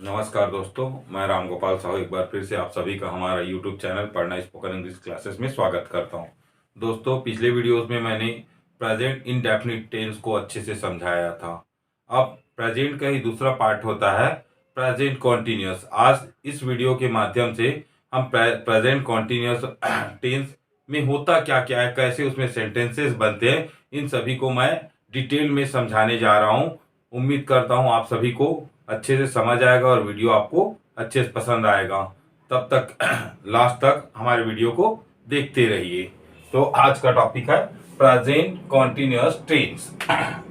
नमस्कार दोस्तों, मैं राम गोपाल साहू एक बार फिर से आप सभी का हमारा यूट्यूब चैनल पढ़ना स्पोकन इंग्लिश क्लासेस में स्वागत करता हूं। दोस्तों, पिछले वीडियोस में मैंने प्रेजेंट इंडेफिनिट टेंस को अच्छे से समझाया था। अब प्रेजेंट का ही दूसरा पार्ट होता है प्रेजेंट कॉन्टिन्यूअस। आज इस वीडियो के माध्यम से हम प्रेजेंट कॉन्टिन्यूअस टेंस में होता क्या क्या है, कैसे उसमें सेंटेंसेस बनते हैं, इन सभी को मैं डिटेल में समझाने जा रहा हूँ। उम्मीद करता हूँ आप सभी को अच्छे से समझ आएगा और वीडियो आपको अच्छे से पसंद आएगा। तब तक लास्ट तक हमारे वीडियो को देखते रहिए। तो आज का टॉपिक है प्रेजेंट कॉन्टिन्यूअस टेंस।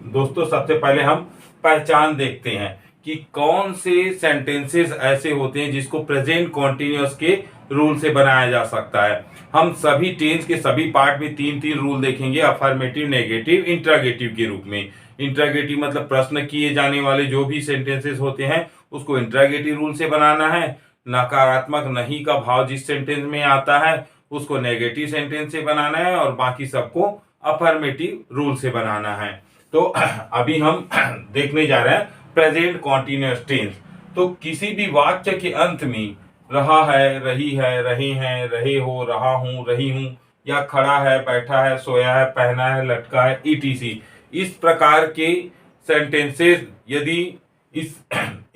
दोस्तों, सबसे पहले हम पहचान देखते हैं कि कौन से सेंटेंसेस ऐसे होते हैं जिसको प्रेजेंट कॉन्टिन्यूअस के रूल से बनाया जा सकता है। हम सभी टेंस के सभी पार्ट में तीन तीन रूल देखेंगे, अफर्मेटिव, नेगेटिव, इंट्रागेटिव के रूप में। इंट्रागेटिव मतलब प्रश्न किए जाने वाले जो भी सेंटेंसेस होते हैं उसको इंट्रागेटिव रूल से बनाना है। नकारात्मक नहीं का भाव जिस सेंटेंस में आता है उसको नेगेटिव सेंटेंस से बनाना है और बाकी सबको अफर्मेटिव रूल से बनाना है। तो अभी हम देखने जा रहे हैं प्रेजेंट कॉन्टिन्यूअस टेंस। तो किसी भी वाक्य के अंत में रहा है, रही है, रहे हैं, रहे हो, रहा हूं, रही हूं, या खड़ा है, बैठा है, सोया है, पहना है, लटका है, ईटीसी, इस प्रकार के सेंटेंसेस यदि इस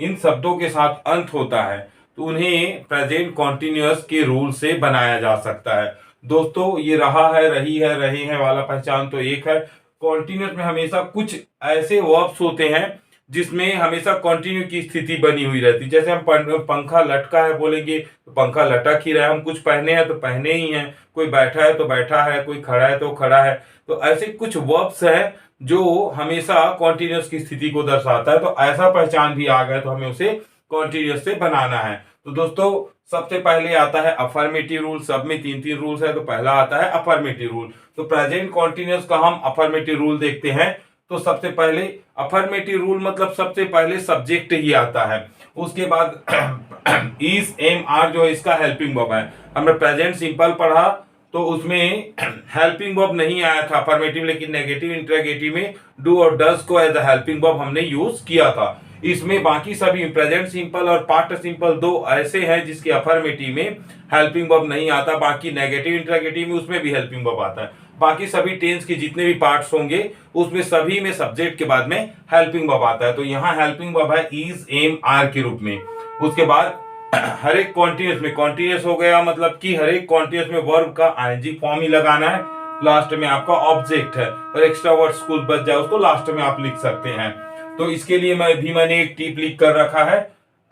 इन शब्दों के साथ अंत होता है तो उन्हें प्रेजेंट कॉन्टिन्यूअस के रूल से बनाया जा सकता है। दोस्तों, ये रहा है, रही है, रहे हैं वाला पहचान तो एक है। कॉन्टिन्यूअस में हमेशा कुछ ऐसे वर्ब्स होते हैं जिसमें हमेशा कंटिन्यू की स्थिति बनी हुई रहती है। जैसे हम पंखा लटका है बोलेंगे तो पंखा लटक ही रहा है, हम कुछ पहने हैं तो पहने ही हैं, कोई बैठा है तो बैठा है, कोई खड़ा है तो खड़ा है। तो ऐसे कुछ वर्ब्स हैं जो हमेशा कॉन्टिन्यूअस की स्थिति को दर्शाता है। तो ऐसा पहचान भी आ गया तो हमें उसे कॉन्टिन्यूअस से बनाना है। तो दोस्तों, सबसे पहले आता है अफर्मेटिव रूल। सब में तीन तीन रूल्स है, तो पहला आता है अफर्मेटिव रूल। तो प्रेजेंट कॉन्टिन्यूअस का हम अफर्मेटिव रूल देखते हैं। तो सबसे पहले अफर्मेटिव रूल मतलब सबसे पहले सब्जेक्ट ही आता है, उसके बाद इज, एम, आर जो है इसका हेल्पिंग वर्ब है। हमने प्रेजेंट सिंपल पढ़ा तो उसमें हेल्पिंग वर्ब नहीं आया था अफर्मेटिव, लेकिन नेगेटिव इंट्रागेटिव में डू और डज को एज अ हेल्पिंग वर्ब हमने यूज किया था। इसमें बाकी सभी प्रेजेंट सिंपल और पास्ट सिंपल दो ऐसे हैं जिसके अफर्मेटिव में हेल्पिंग वर्ब नहीं आता। बाकी नेगेटिव इंट्रागेटिव में उसमें भी हेल्पिंग वर्ब आता है। बाकी सभी टेंस के जितने भी पार्ट्स होंगे उसमें सभी में सब्जेक्ट के बाद में हेल्पिंग वर्ब आता है। तो यहाँ हेल्पिंग वर्ब है इज, एम, आर के रूप में। उसके बाद हर एक कॉन्टिन्यूअस में, कॉन्टिन्यूअस हो गया मतलब कि हर एक कॉन्टिन्यूअस में वर्ब का आईएनजी फॉर्म ही लगाना है। लास्ट में आपका ऑब्जेक्ट है और एक्स्ट्रा वर्ड्स कुछ बच जाए उसको लास्ट में आप लिख सकते हैं। तो इसके लिए मैंने एक टिप लिख कर रखा है,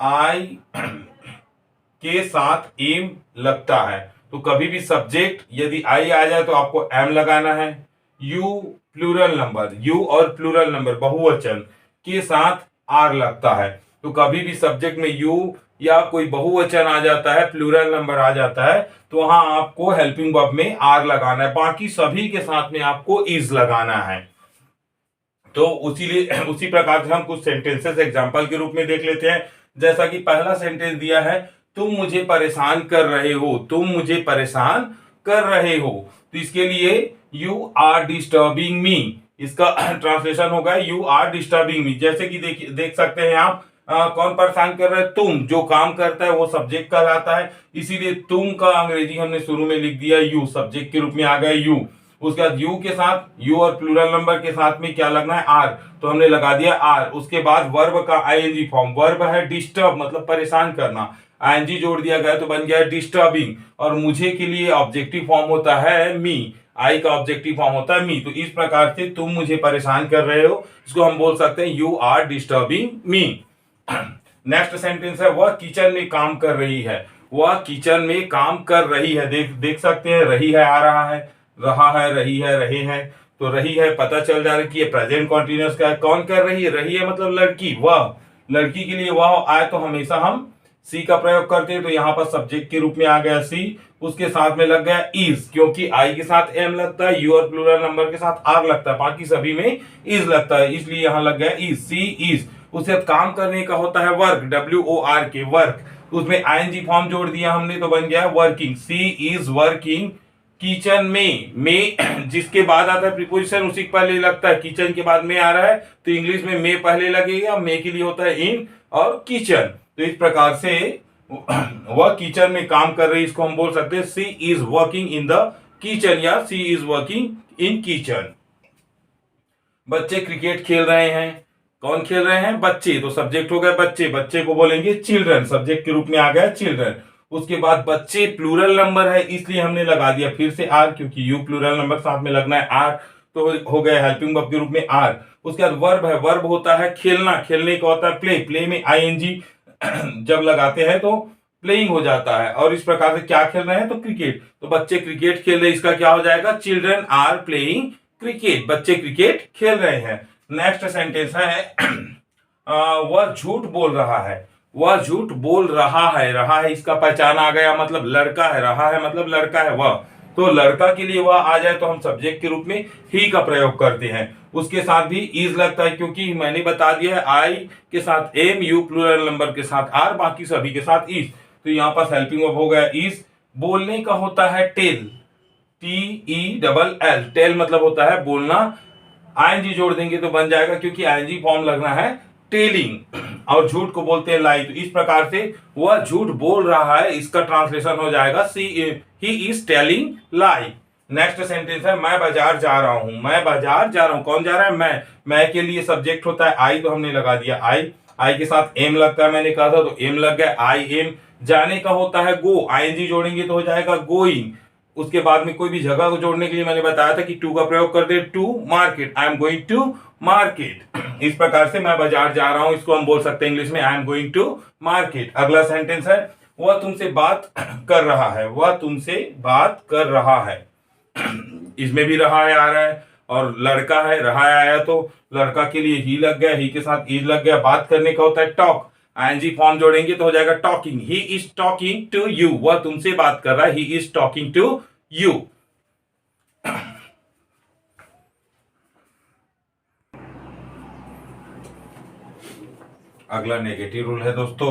आई के साथ एम लगता है। तो कभी भी सब्जेक्ट यदि आई आ जाए तो आपको एम लगाना है। यू प्लूरल नंबर, यू और प्लूरल नंबर बहुवचन के साथ आर लगता है। तो कभी भी सब्जेक्ट में यू या कोई बहुवचन आ जाता है, प्लूरल नंबर आ जाता है, तो वहां आपको हेल्पिंग वर्ब में आर लगाना है। बाकी सभी के साथ में आपको इज लगाना है। तो उसी प्रकार से हम कुछ सेंटेंसेस एग्जांपल के रूप में देख लेते हैं। जैसा कि पहला सेंटेंस दिया है, तुम मुझे परेशान कर रहे हो, तुम मुझे परेशान कर रहे हो। तो इसके लिए यू आर डिस्टर्बिंग मी, इसका ट्रांसलेशन होगा यू आर डिस्टर्बिंग मी। जैसे कि देख सकते हैं आप, कौन परेशान कर रहा है? तुम। जो काम करता है वो सब्जेक्ट कहलाता है, इसीलिए तुम का अंग्रेजी हमने शुरू में लिख दिया यू, सब्जेक्ट के रूप में आ गया यू। उसके बाद यू के साथ, यू और प्लूरल नंबर के साथ में क्या लगना है? आर, तो हमने लगा दिया आर। उसके बाद वर्ब का आईएनजी फॉर्म, वर्ब है डिस्टर्ब मतलब परेशान करना, आईएनजी जोड़ दिया गया तो बन गया डिस्टर्बिंग। और मुझे के लिए ऑब्जेक्टिव फॉर्म होता है मी, आई का ऑब्जेक्टिव फॉर्म होता है मी। तो इस प्रकार से तुम मुझे परेशान कर रहे हो, इसको हम बोल सकते हैं you are disturbing me. Next sentence है, वह किचन में काम कर रही है, वह किचन में काम कर रही है। देख सकते हैं, रही है आ रहा है, रहा है, रही है, रहे हैं। तो रही है पता चल जा रहा है कि ये प्रेजेंट कॉन्टिन्यूअस का है। कौन कर रही है? रही है मतलब लड़की, वह। लड़की के लिए वह आए तो हमेशा हम सी का प्रयोग करते हैं। तो यहाँ पर सब्जेक्ट के रूप में आ गया सी, उसके साथ में लग गया इज, क्योंकि आई के साथ एम लगता है, यू और प्लूरल नंबर के साथ आर लगता है, बाकी सभी में इज लगता है, इसलिए यहाँ लग गया इज, सी इज। उससे काम करने का होता है work, W O R K, work. उसमें आईएनजी फॉर्म जोड़ दिया हमने तो बन गया working, she is working kitchen में जिसके बाद आता है प्रीपोजिशन उसी के पहले लगता है। किचन के बाद में आ रहा है तो इंग्लिश में मे पहले लगेगा, मे के लिए होता है इन और किचन। तो इस प्रकार से वह किचन में काम कर रही, इसको हम बोल सकते हैं she is working in the kitchen या she is working in kitchen. बच्चे क्रिकेट खेल रहे हैं, कौन खेल रहे हैं? बच्चे। तो सब्जेक्ट हो गया बच्चे, बच्चे को बोलेंगे चिल्ड्रन, सब्जेक्ट के रूप में आ गया चिल्ड्रन। उसके बाद बच्चे प्लूरल नंबर है, इसलिए हमने लगा दिया फिर से आर, क्योंकि यू प्लूरल नंबर साथ में लगना है आर, तो हो गया हेल्पिंग वर्ब के रूप में आर। उसके बाद वर्ब है, वर्ब होता है खेलना, खेलने का होता है प्ले, प्ले में आईएनजी जब लगाते हैं तो प्लेइंग हो जाता है। और इस प्रकार से क्या खेल रहे हैं? तो क्रिकेट। तो बच्चे क्रिकेट खेल रहे हैं, इसका क्या हो जाएगा? चिल्ड्रन आर प्लेइंग क्रिकेट, बच्चे क्रिकेट खेल रहे हैं। नेक्स्ट सेंटेंस है वह झूठ बोल रहा है, वह झूठ बोल रहा है, रहा है इसका पहचान आ गया, मतलब लड़का है, रहा है मतलब लड़का है वह। तो लड़का के लिए वह आ जाए तो हम सब्जेक्ट के रूप में ही का प्रयोग करते हैं। उसके साथ भी इज लगता है, क्योंकि मैंने बता दिया है आई के साथ एम, यू प्लूरल नंबर के साथ आर, बाकी सभी के साथ इज। तो यहाँ पास हेल्पिंग वर्ब हो गया इज। बोलने का होता है टेल, TELL, टेल मतलब होता है बोलना। आईएनजी जोड़ देंगे तो बन जाएगा, क्योंकि आईएनजी फॉर्म लगना है टेलिंग, और झूठ को बोलते हैं लाई। तो इस प्रकार से वह झूठ बोल रहा है, इसका ट्रांसलेशन हो जाएगा he is telling lie. Next sentence है मैं बाजार जा रहा हूं, मैं बाजार जा रहा हूं, कौन जा रहा है? मैं के लिए सब्जेक्ट होता है आई, तो हमने लगा दिया आई के साथ एम लगता है, मैंने कहा था तो एम लग गया, आई एम। जाने का होता है गो, आईएनजी जोड़ेंगे तो हो जाएगा गोइंग। उसके बाद में कोई भी जगह को जोड़ने के लिए मैंने बताया था कि टू का प्रयोग कर दे, to market, I am going to market. इस प्रकार से मैं बाजार जा रहा हूं, इसको हम बोल सकते हैं इंग्लिश में I am going to market. अगला सेंटेंस है वह तुमसे बात कर रहा है, वह तुमसे बात कर रहा है। इसमें भी रहा है आ रहा है, और लड़का है, रहा है आया, तो लड़का के लिए ही लग गया, ही के साथ इज लग गया। बात करने का होता है टॉक, आईएनजी फॉर्म जोड़ेंगे तो हो जाएगा talking, he is talking to you, वह तुमसे बात कर रहा है, he is talking to you. अगला नेगेटिव रूल है दोस्तों।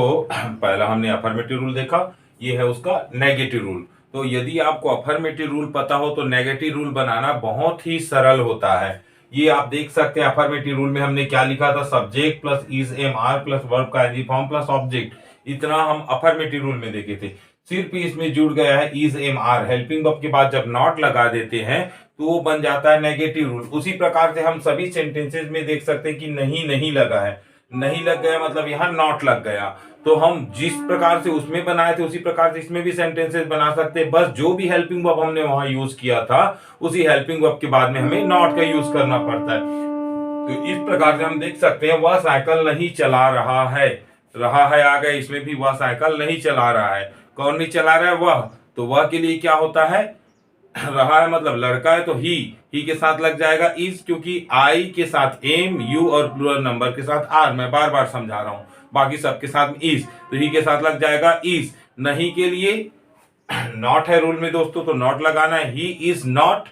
पहला हमने अफर्मेटिव रूल देखा, ये है उसका नेगेटिव रूल। तो यदि आपको अफर्मेटिव रूल पता हो तो नेगेटिव रूल बनाना बहुत ही सरल होता है। ये आप देख सकते हैं अफर्मेटिव रूल में हमने क्या लिखा था, subject plus is am are plus verb का आईएनजी फॉर्म प्लस ऑब्जेक्ट, इतना हम अफर्मेटिव रूल में देखे थे। सिर्फ इसमें जुड़ गया है is am are, helping verb के बाद जब नॉट लगा देते हैं तो वो बन जाता है नेगेटिव रूल। उसी प्रकार से हम सभी सेंटेंसेस में देख सकते हैं कि नहीं लगा है, नहीं लग गया मतलब यहाँ नॉट लग गया। तो हम जिस प्रकार से उसमें बनाए थे उसी प्रकार से इसमें भी सेंटेंसेस बना सकते हैं, बस जो भी हेल्पिंग वर्ब हमने वहां यूज किया था उसी हेल्पिंग वर्ब के बाद में हमें नॉट का यूज करना पड़ता है। तो इस प्रकार से हम देख सकते हैं वह साइकिल नहीं चला रहा है, रहा है आ गया, इसमें भी वह साइकिल नहीं चला रहा है। कौन नहीं चला रहा है? वह। तो वह के लिए क्या होता है? रहा है मतलब लड़का है, तो ही के साथ लग जाएगा इज, क्योंकि आई के साथ एम, यू और प्लूरल नंबर के साथ आर, मैं बार बार समझा रहा हूं, बाकी सबके साथ इज, तो ही के साथ लग जाएगा इज। नहीं के लिए नॉट है रूल में दोस्तों, तो नॉट लगाना है, ही इज नॉट।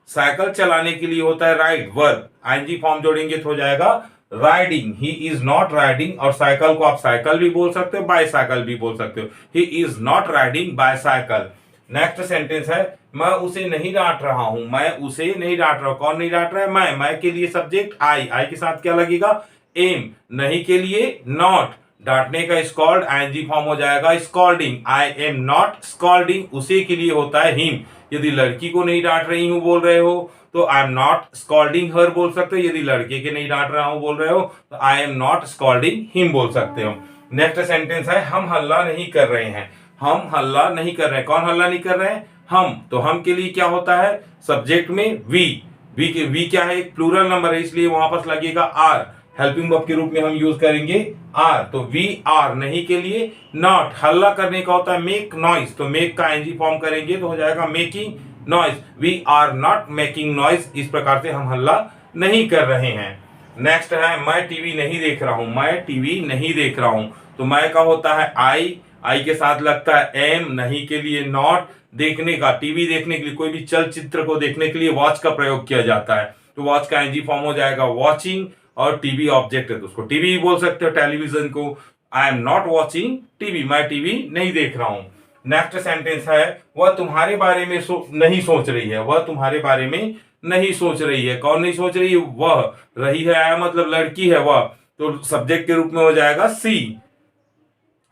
साइकिल चलाने के लिए होता है राइड, वर्ब, आईएनजी फॉर्म जोड़ेंगे तो हो जाएगा riding, he is not riding. और साइकिल को आप साइकिल भी बोल सकते हो, बाईसाइकिल भी बोल सकते हो, ही is not riding bicycle. Next sentence है मैं उसे नहीं डांट रहा हूं, मैं उसे नहीं डांट रहा हूं, कौन नहीं डांट रहा है? मैं के लिए सब्जेक्ट आई के साथ क्या लगेगा? एम। नहीं के लिए नॉट, डांटने का स्कॉल्ड, आईएनजी फॉर्म हो जाएगा scolding, I am not scolding. उसे के लिए होता है हिम। यदि लड़की को नहीं डांट रही हूं बोल रहे हो तो आई एम नॉट स्कॉल्डिंग हर बोल सकते हो, यदि लड़के के नहीं डांट रहा हूं बोल रहे हो तो I am not scolding him बोल सकते हो। नेक्स्ट सेंटेंस है हम हल्ला नहीं कर रहे हैं, हम हल्ला नहीं कर रहे हैं, कौन हल्ला नहीं कर रहे हैं? हम। तो हम के लिए क्या होता है? सब्जेक्ट में वी क्या है? एक प्लूरल नंबर है, इसलिए वहां पर लगेगा आर, हेल्पिंग वर्ब के रूप में हम यूज करेंगे आर। तो वी आर। नहीं के लिए नॉट, हल्ला करने का होता है मेक नॉइज, तो मेक का एनजी फॉर्म करेंगे तो हो जाएगा making noise, we are not making noise. इस प्रकार से हम हल्ला नहीं कर रहे हैं। नेक्स्ट है मैं टीवी नहीं देख रहा हूं, मैं टीवी नहीं देख रहा हूं। तो मैं का होता है आई के साथ लगता है एम, नहीं के लिए नॉट। देखने का, टीवी देखने के लिए, कोई भी चलचित्र को देखने के लिए वॉच का प्रयोग किया जाता है, तो वॉच का एनजी फॉर्म हो जाएगा वॉचिंग। और टीवी ऑब्जेक्ट है तो उसको टीवी ही बोल सकते हो, टेलीविजन को। I am not watching TV, मैं टीवी नहीं देख रहा हूं। नेक्स्ट सेंटेंस है वह तुम्हारे बारे में नहीं सोच रही है, वह तुम्हारे बारे में नहीं सोच रही है, कौन नहीं सोच रही है? वह। रही है आया मतलब लड़की है वह, तो सब्जेक्ट के रूप में हो जाएगा सी।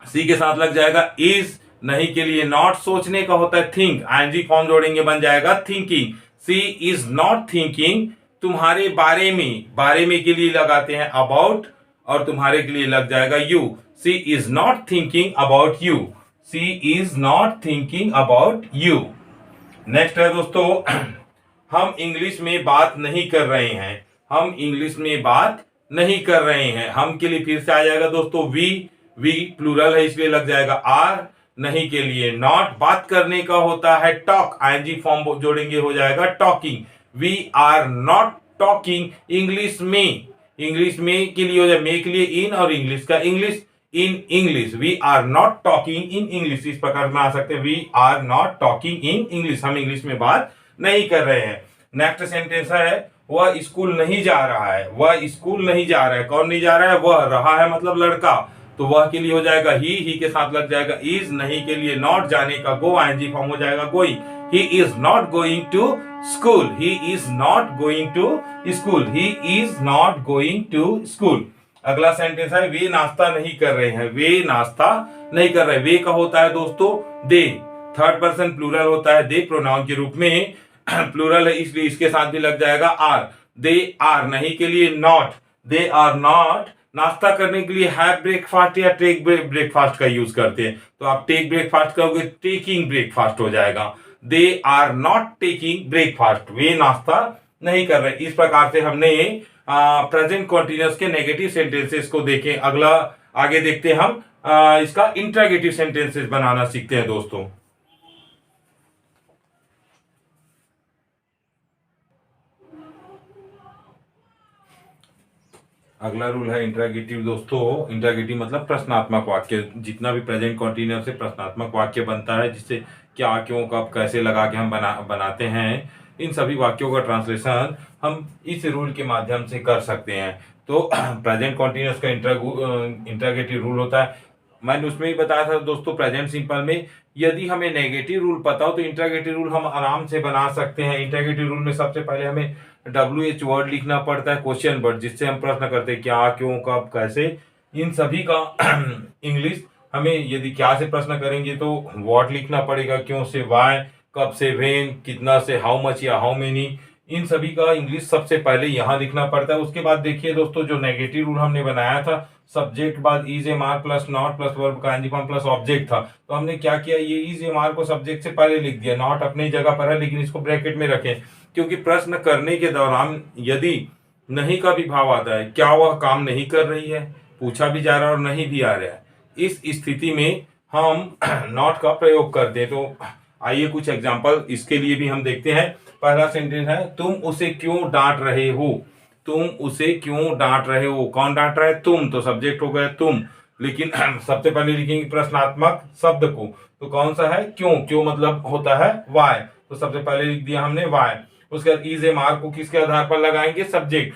सी के साथ लग जाएगा इज, नहीं के लिए नॉट, सोचने का होता है थिंक, आईएनजी फॉर्म जोड़ेंगे बन जाएगा thinking. She is not thinking तुम्हारे बारे में, बारे में के लिए लगाते हैं अबाउट, और तुम्हारे के लिए लग जाएगा you. She is not thinking about you, she is not thinking about you. Next है दोस्तों, हम इंग्लिश में बात नहीं कर रहे हैं, हम इंग्लिश में बात नहीं कर रहे हैं। हम के लिए फिर से आ जाएगा दोस्तों वी प्लूरल है इसलिए लग जाएगा आर, नहीं के लिए नॉट, बात करने का होता है टॉक, आईएनजी फॉर्म जोड़ेंगे हो जाएगा talking. We are not talking English में, इंग्लिश में के लिए हो जाए मे के लिए इन, और इंग्लिश का English in English. We are not talking in English, इस प्रकार बना सकते हैं we are not talking in English, हम इंग्लिश में बात नहीं कर रहे हैं। नेक्स्ट सेंटेंस है वह स्कूल नहीं जा रहा है, वह स्कूल नहीं जा रहा है, कौन नहीं जा रहा है, वह, रहा है मतलब लड़का, तो वह के लिए हो जाएगा ही के साथ लग जाएगा इज, नहीं के लिए नॉट, जाने का गो, आईएनजी फॉर्म हो जाएगा going. He is not going to school, he is not going to school, he is not going to school. अगला सेंटेंस है वे नाश्ता नहीं कर रहे हैं, वे नाश्ता नहीं कर रहे। वे का होता है दोस्तों दे, थर्ड पर्सन प्लूरल होता है दे, प्रोनाउन के रूप में प्लूरल है इसलिए इसके साथ भी लग जाएगा आर। दे आर, नहीं के लिए नॉट, दे आर नॉट नाश्ता करने के लिए हैव ब्रेकफास्ट या टेक ब्रेकफास्ट का यूज करते हैं, तो आप टेक ब्रेकफास्ट करोगे टेकिंग ब्रेकफास्ट हो जाएगा। They are not taking breakfast, वे नाश्ता नहीं कर रहे। इस प्रकार से हमने प्रेजेंट कॉन्टिन्यूअस के नेगेटिव सेंटेंसेस को देखें। अगला आगे देखते हैं हम इसका इंट्रोगेटिव सेंटेंसेस बनाना सीखते हैं दोस्तों। अगला रूल है इंट्रोगेटिव दोस्तों। इंट्रोगेटिव मतलब प्रश्नात्मक वाक्य, जितना भी प्रेजेंट कॉन्टिन्यूअस से प्रश्नात्मक वाक्य बनता है जिससे क्या क्यों कब कैसे लगा के हम बनाते हैं, इन सभी वाक्यों का ट्रांसलेशन हम इस रूल के माध्यम से कर सकते हैं। तो प्रेजेंट कॉन्टिन्यूअस का इंट्रोगेटिव रूल होता है, मैंने उसमें ही बताया था दोस्तों प्रेजेंट सिंपल में यदि हमें नेगेटिव रूल पता हो तो इंट्रोगेटिव रूल हम आराम से बना सकते हैं। इंट्रोगेटिव रूल में सबसे पहले हमें WH वर्ड लिखना पड़ता है, क्वेश्चन वर्ड, जिससे हम प्रश्न करते हैं क्या क्यों कब कैसे, इन सभी का इंग्लिश हमें यदि क्या से प्रश्न करेंगे तो व्हाट लिखना पड़ेगा, क्यों से व्हाई, कब से व्हेन, कितना से हाउ मच या हाउ मेनी, इन सभी का इंग्लिश सबसे पहले यहाँ लिखना पड़ता है। उसके बाद देखिए दोस्तों जो नेगेटिव रूल हमने बनाया था, सब्जेक्ट बाद is am are plus not plus verb का आईएनजी फॉर्म प्लस ऑब्जेक्ट था, तो हमने क्या किया, ये इज एम आर को सब्जेक्ट से पहले लिख दिया, नॉट अपनी जगह पर है लेकिन इसको ब्रैकेट में रखें, क्योंकि प्रश्न करने के दौरान यदि नहीं का भी भाव आता है, क्या वह काम नहीं कर रही है, पूछा भी जा रहा है और नहीं भी आ रहा है, इस स्थिति में हम नॉट का प्रयोग करते हैं। तो आइए कुछ एग्जांपल इसके लिए भी हम देखते हैं। पहला सेंटेंस है तुम उसे क्यों डांट रहे हो, तुम उसे क्यों डांट रहे हो, कौन डांट रहा है, तुम, तो सब्जेक्ट हो गया तुम, लेकिन सबसे पहले लिखेंगे प्रश्नात्मक शब्द को, तो कौन सा है, क्यों, क्यों मतलब होता है वाई, तो सबसे पहले लिख दिया हमने वाई। उसके बाद इज एम आर को किसके आधार पर लगाएंगे, सब्जेक्ट,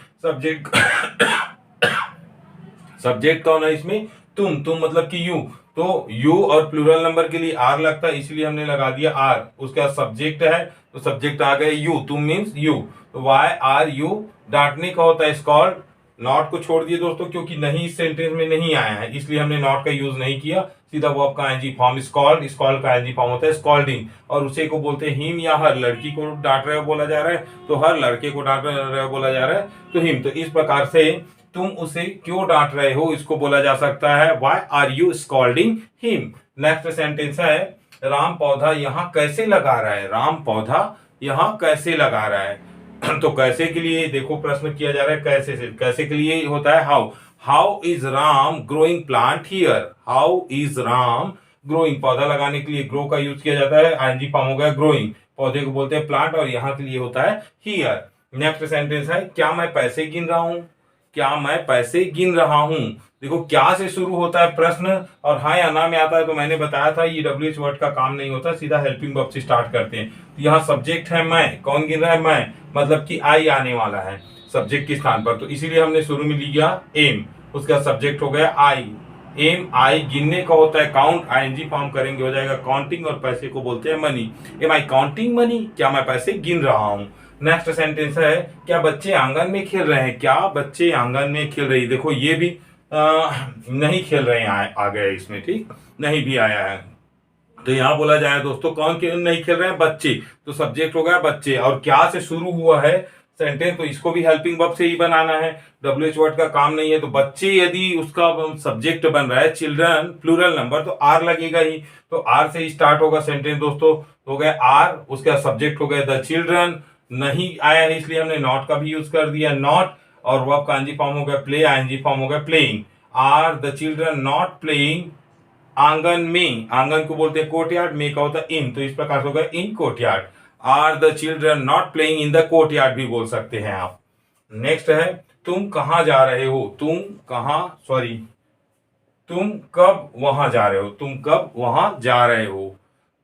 सब्जेक्ट कौन है इसमें, तुम मतलब कि यू, तो यू और प्लूरल नंबर के लिए आर लगता है इसलिए हमने लगा दिया आर। उसके बाद सब्जेक्ट है तो सब्जेक्ट आ गए यू, तुम मीन्स यू, तो वाई आर यू, डांटने का होता है स्कॉल्ड, नॉट को छोड़ दिए दोस्तों क्योंकि नहीं इस सेंटेंस में नहीं आया है इसलिए हमने नॉट का यूज नहीं किया, सीधा वर्ब का आईएनजी फॉर्म स्कॉल्ड, स्कॉल्ड का आईएनजी फॉर्म होता है स्कॉल्डिंग, और उसे को बोलते हैं हिम या हर, लड़की को डांट रहे हो बोला जा रहा है तो हर, लड़के को डांट रहे हो बोला जा रहा है तो हिम। तो इस प्रकार से तुम उसे क्यों डांट रहे हो इसको बोला जा सकता है why are you scolding him. Next sentence है राम पौधा यहाँ कैसे लगा रहा है, राम पौधा यहाँ कैसे लगा रहा है, तो कैसे के लिए देखो प्रश्न किया जा रहा है कैसे से, कैसे के लिए होता है how, how is Ram growing plant here, how is Ram growing, पौधा लगाने के लिए ग्रो का यूज किया जाता है, आईएनजी फॉर्म हो गया ग्रोइंग, पौधे को बोलते हैं प्लांट और यहाँ के लिए होता है हियर। नेक्स्ट सेंटेंस है क्या मैं पैसे गिन रहा हूँ, क्या मैं पैसे गिन रहा हूं, देखो क्या से शुरू होता है प्रश्न और हाँ या ना में आता है, तो मैंने बताया था ये WH वर्ड का काम नहीं होता, सीधा हेल्पिंग वर्ब से स्टार्ट करते हैं। तो यहाँ सब्जेक्ट है मैं, कौन गिन रहा है, मैं, मतलब कि आई आने वाला है सब्जेक्ट के स्थान पर, तो इसीलिए हमने शुरू में लिया एम, उसका सब्जेक्ट हो गया आई, एम आई, गिनने का होता है काउंट, आईएनजी फॉर्म करेंगे हो जाएगा काउंटिंग, और पैसे को बोलते हैं मनी, एम आई काउंटिंग मनी, क्या मैं पैसे गिन रहा हूं। नेक्स्ट सेंटेंस है क्या बच्चे आंगन में खेल रहे हैं, क्या बच्चे आंगन में खेल रही, देखो ये भी नहीं खेल रहे हैं, आ गए इसमें, ठीक, नहीं भी आया है। तो यहाँ बोला जाए दोस्तों कौन नहीं खेल रहे हैं, बच्चे, तो सब्जेक्ट हो गया बच्चे, और क्या से शुरू हुआ है सेंटेंस, तो इसको भी हेल्पिंग वर्ब से ही बनाना है, WH वर्ड का काम नहीं है। तो बच्चे यदि उसका सब्जेक्ट बन रहा है, चिल्ड्रन प्लूरल नंबर, तो आर लगेगा ही, तो आर से ही स्टार्ट होगा सेंटेंस दोस्तों। हो गया आर, उसका सब्जेक्ट हो गया द चिल्ड्रन, नहीं आया है इसलिए हमने नॉट का भी यूज कर दिया, नॉट, और वर्ब का आईएनजी फॉर्म हो गया प्ले, आईएनजी फॉर्म हो गया playing. Are the children not playing आंगन में, आंगन को बोलते हैं कोर्टयार्ड, में का होता है इन, तो इस प्रकार से होगा in courtyard. Are the children not playing in the courtyard भी बोल सकते हैं आप। नेक्स्ट है तुम कहां जा रहे हो, तुम कहां, सॉरी, तुम कब वहां जा रहे हो, तुम कब वहां जा रहे हो।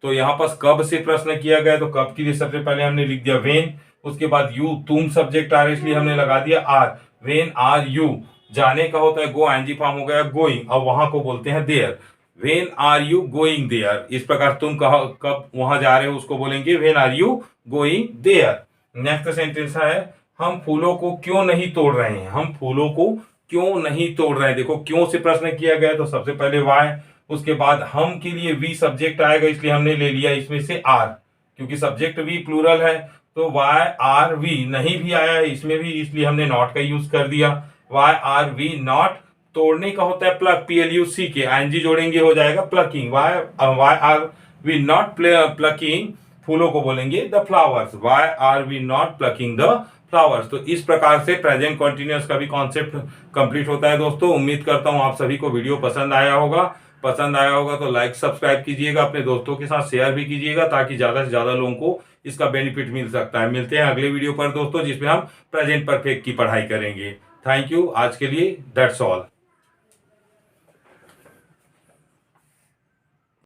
तो यहां पास कब से प्रश्न किया गया, तो कब के लिए सबसे पहले हमने लिख दिया वेन, उसके बाद यू, तुम सब्जेक्ट आ रहे इसलिए हमने लगा दिया आर, वेन आर यू। जाने का होता है गो, आईएनजी फॉर्म हो गया गोइंग, और वहां को बोलते हैं there, when are you going there. इस प्रकार तुम कब वहां जा रहे हो उसको बोलेंगे when are you going there. Next sentence है हम फूलों को क्यों नहीं तोड़ रहे हैं, हम फूलों को क्यों नहीं तोड़ रहे हैं। देखो क्यों से प्रश्न किया गया, तो सबसे पहले वाई, उसके बाद हम के लिए वी सब्जेक्ट आएगा इसलिए हमने ले लिया इसमें से आर, क्योंकि सब्जेक्ट भी प्लूरल है, तो वाई आर वी, नहीं भी आया है इसमें भी इसलिए हमने नॉट का यूज कर दिया, वाई आर वी नॉट। तोड़ने का होता है प्लग, PLUC के आईएनजी जोड़ेंगे हो जाएगा plucking, why are we not plucking, फूलों को बोलेंगे the flowers, why are we not plucking the flowers. तो इस प्रकार से प्रेजेंट कॉन्टिन्यूअस का भी कॉन्सेप्ट कंप्लीट होता है दोस्तों। उम्मीद करता हूं आप सभी को वीडियो पसंद आया होगा, पसंद आया होगा तो लाइक सब्सक्राइब कीजिएगा, अपने दोस्तों के साथ शेयर भी कीजिएगा ताकि ज्यादा से ज्यादा लोगों को इसका बेनिफिट मिल सकता है। मिलते हैं अगले वीडियो पर दोस्तों जिसमें हम प्रेजेंट परफेक्ट की पढ़ाई करेंगे। थैंक यू, आज के लिए दैट्स ऑल।